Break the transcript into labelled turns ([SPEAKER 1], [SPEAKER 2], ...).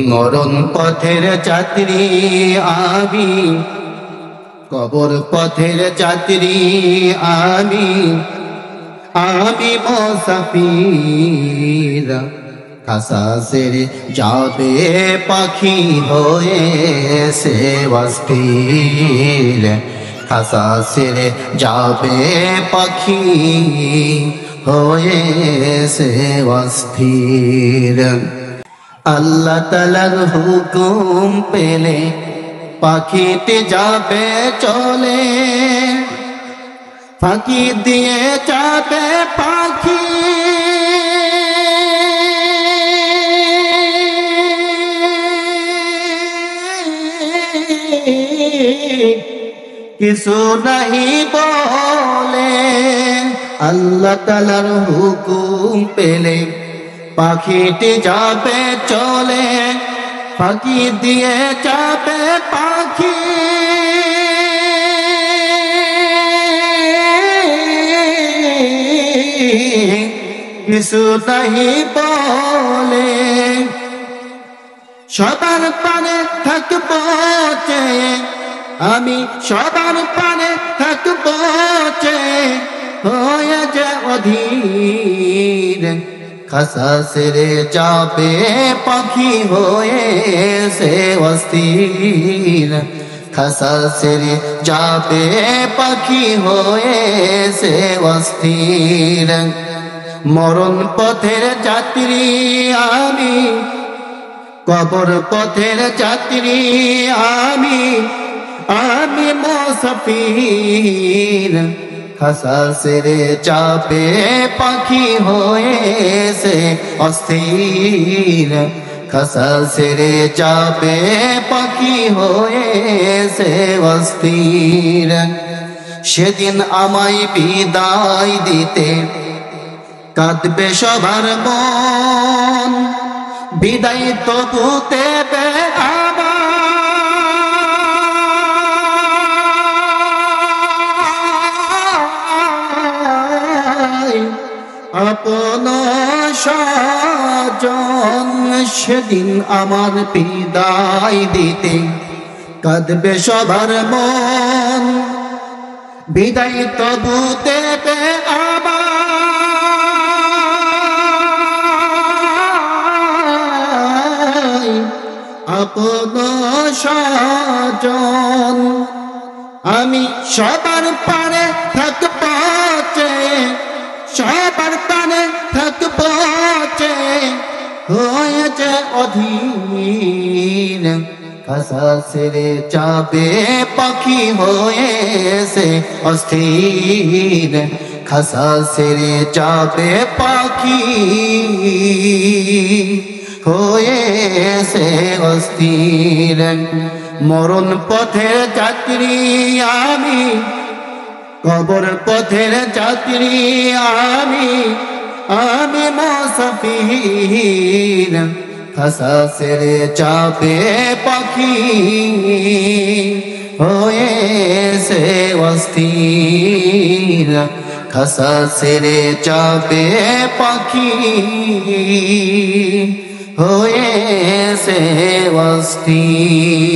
[SPEAKER 1] মরণ পথের যাত্রী আমি, কবর পথের যাত্রী আমি, আমি মুসাফির। খাসা সেরে যাবে পাখি হয়ে সে অস্থির, খাসা সেরে যাবে পাখি হয়ে সে অস্থির। আল্লাহ তাআলার হুকুম পেলে পাখিতে যাবে চলে, ফাঁকি দিয়ে যাবে পাখি, কিছু নাহি বলে। আল্লাহ তাআলার হুকুম পেলে পাখিটি যাবে চলে, ফাঁকি দিয়ে যাবে পাখি, কিছু নাহি বলে। সবার পানে থাকবো চেয়ে, আমি সবার পানে থাকবো চেয়ে হয়ে যে অধীর। খাসা সেরে যাবে পাখি হয়ে সে অস্থির, খাসা সেরে যাবে পাখি হয়ে সে অস্থির। মরণ পথের যাত্রী আমি, কবর পথের যাত্রী আমি, আমি মুসাফির। খাসা সেরে যাবে পাখি হয়ে সে অস্থির, খাসা সেরে যাবে পাখি হয়ে সে অস্থির। সেদিন আমায় বিদায় দিতে কাঁদবে সবার মন, বিদায় তবু দেবে আপন স্বজন। সেদিন আমার বিদায় দিতে কাঁদবে সবার মন, বিদায় তবু দেবে আপন স্বজন। আমি সবার পানে থাকবো চেয়ে, সবার পানে থাকবো চেয়ে হয়েছে অধীর। খাসা সেরে যাবে পাখি হয়ে সে অস্থির, খাসা সেরে যাবে পাখি হয়ে সে অস্থির। মরণ পথের যাত্রী আমি, কবর পথের যাত্রী আমি, আমি মুসাফির। খাসা সেরে যাবে পাখি হয়ে সে অস্থির, খাসা সেরে যাবে পাখি হয়ে সে অস্থির।